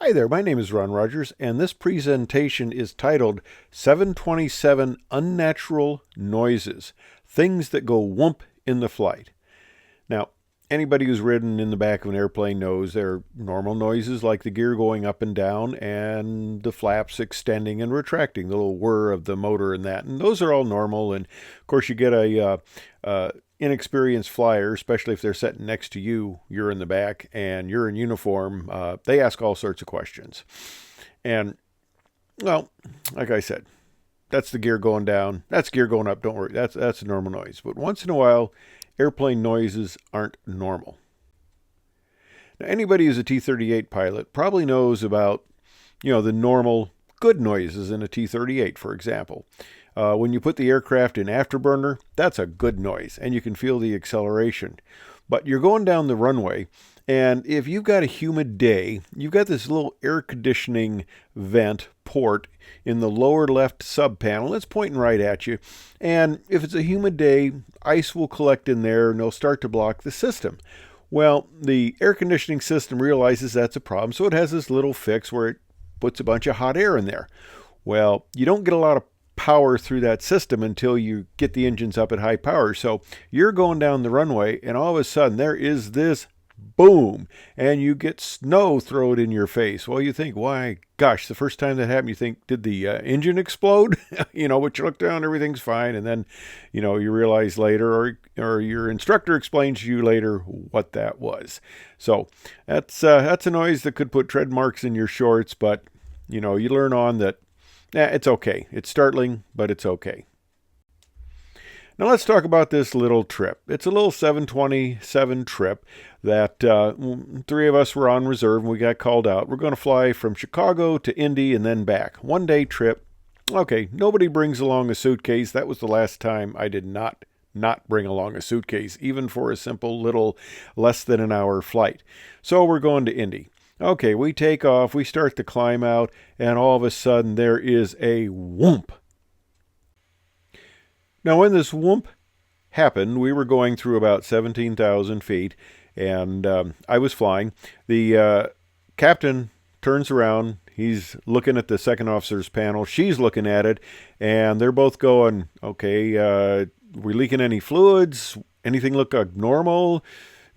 Hi there, my name is Ron Rogers, and this presentation is titled 727 Unnatural Noises, Things That Go Wump in the Flight. Now, anybody who's ridden in the back of an airplane knows there are normal noises like the gear going up and down and the flaps extending and retracting, the little whir of the motor and that. And those are all normal. And of course, you get a inexperienced flyer, especially if they're sitting next to you, you're in the back and you're in uniform, they ask all sorts of questions. And, well, like I said, that's the gear going down. That's gear going up. Don't worry. That's a normal noise. But once in a while, airplane noises aren't normal. Now, anybody who's a T38 pilot probably knows about, the normal good noises in a T38, for example. When you put the aircraft in afterburner, that's a good noise, and you can feel the acceleration. But you're going down the runway, and if you've got a humid day, you've got this little air conditioning vent port in the lower left sub panel. It's pointing right at you. And if it's a humid day, ice will collect in there, and it'll start to block the system. Well, the air conditioning system realizes that's a problem, so it has this little fix where it puts a bunch of hot air in there. Well, you don't get a lot of power through that system until you get the engines up at high power. So you're going down the runway and all of a sudden there is this boom and you get snow thrown in your face. Well, you think, why, gosh, the first time that happened, you think, did the engine explode? But you look down, everything's fine. And then, you realize later or your instructor explains to you later what that was. So that's a noise that could put tread marks in your shorts, but you learn on that. It's okay. It's startling, but it's okay. Now let's talk about this little trip. It's a little 727 trip that three of us were on reserve and we got called out. We're going to fly from Chicago to Indy and then back. 1-day trip. Okay, nobody brings along a suitcase. That was the last time I did not bring along a suitcase, even for a simple little less than an hour flight. So we're going to Indy. Okay, we take off, we start to climb out, and all of a sudden there is a whoomp. Now, when this whoomp happened, we were going through about 17,000 feet, and I was flying. The captain turns around, he's looking at the second officer's panel, she's looking at it, and they're both going, okay, we leaking any fluids? Anything look normal?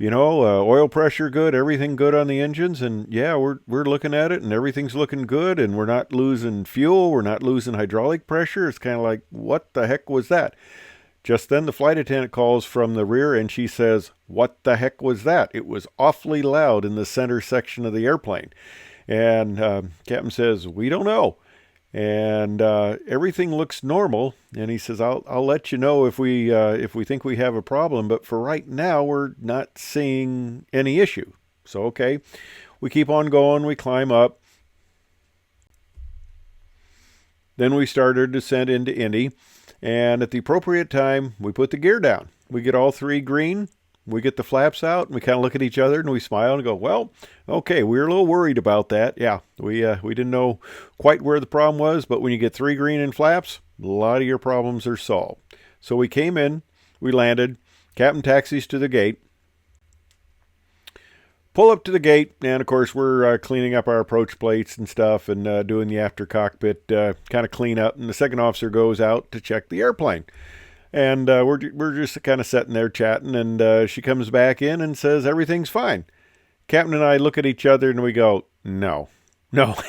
Oil pressure good, everything good on the engines, and yeah, we're looking at it, and everything's looking good, and we're not losing fuel, we're not losing hydraulic pressure. It's kind of like, what the heck was that? Just then, the flight attendant calls from the rear, and she says, what the heck was that? It was awfully loud in the center section of the airplane. And Captain says, we don't know. And everything looks normal, and he says, I'll let you know if we think we have a problem, but for right now we're not seeing any issue. So okay, we keep on going, we climb up. Then we start our descent into Indy, and at the appropriate time we put the gear down. We get all three green. We get the flaps out, and we kind of look at each other, and we smile and go, well, okay, we were a little worried about that. Yeah, we didn't know quite where the problem was, but when you get three green and flaps, a lot of your problems are solved. So we came in, we landed, captain taxis to the gate, pull up to the gate, and of course we're cleaning up our approach plates and stuff and doing the after cockpit kind of clean up, and the second officer goes out to check the airplane. And we're just kind of sitting there chatting, and she comes back in and says, everything's fine. Captain and I look at each other and we go, no,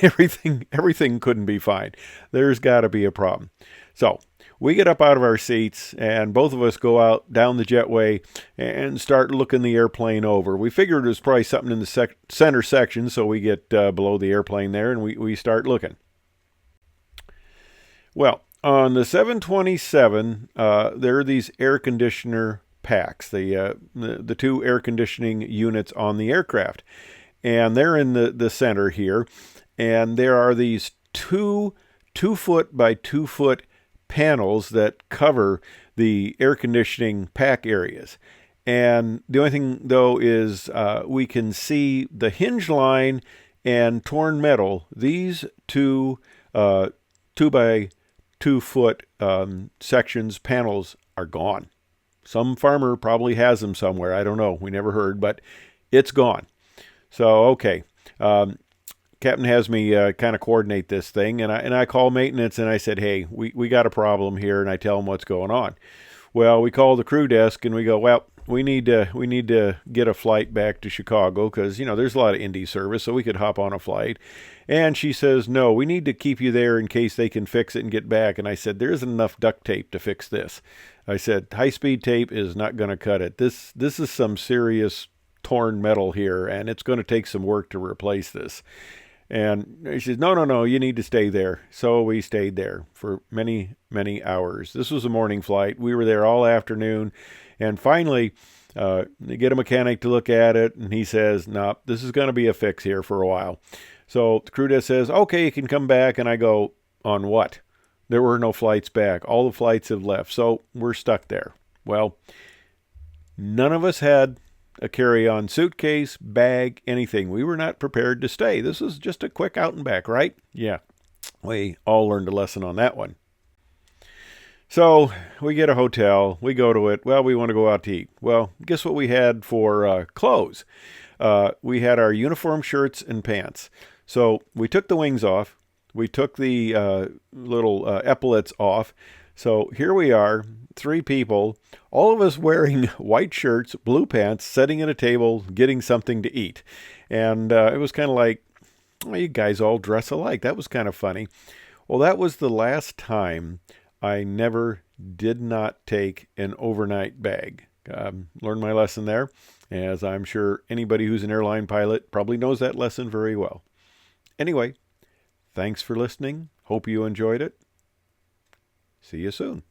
everything couldn't be fine. There's got to be a problem. So we get up out of our seats, and both of us go out down the jetway and start looking the airplane over. We figured it was probably something in the center section, so we get below the airplane there, and we start looking. Well, on the 727, there are these air conditioner packs, the two air conditioning units on the aircraft. And they're in the center here. And there are these 2-foot by 2-foot panels that cover the air conditioning pack areas. And the only thing, though, is we can see the hinge line and torn metal. These two 2 by 2-foot sections, panels are gone. Some farmer probably has them somewhere. I don't know. We never heard, but it's gone. So, okay. captain has me kind of coordinate this thing, and I call maintenance, and I said, hey, we got a problem here, and I tell them what's going on. Well, we call the crew desk, and we go, well, we need to get a flight back to Chicago because, there's a lot of Indy service, so we could hop on a flight. And she says, no, we need to keep you there in case they can fix it and get back. And I said, there isn't enough duct tape to fix this. I said, high-speed tape is not going to cut it. This is some serious torn metal here, and it's going to take some work to replace this. And she says, no, you need to stay there. So we stayed there for many, many hours. This was a morning flight. We were there all afternoon. And finally, they get a mechanic to look at it, and he says, no, this is going to be a fix here for a while. So the crew desk says, okay, you can come back. And I go, on what? There were no flights back. All the flights have left. So we're stuck there. Well, none of us had a carry-on suitcase, bag, anything. We were not prepared to stay. This was just a quick out and back, right? Yeah, we all learned a lesson on that one. So we get a hotel. We go to it. Well, we want to go out to eat. Well, guess what we had for clothes? We had our uniform shirts and pants. So we took the wings off. We took the little epaulets off. So here we are, 3 people, all of us wearing white shirts, blue pants, sitting at a table, getting something to eat. And it was kind of like, well, you guys all dress alike. That was kind of funny. Well, that was the last time I did not take an overnight bag. Learned my lesson there, as I'm sure anybody who's an airline pilot probably knows that lesson very well. Anyway, thanks for listening. Hope you enjoyed it. See you soon.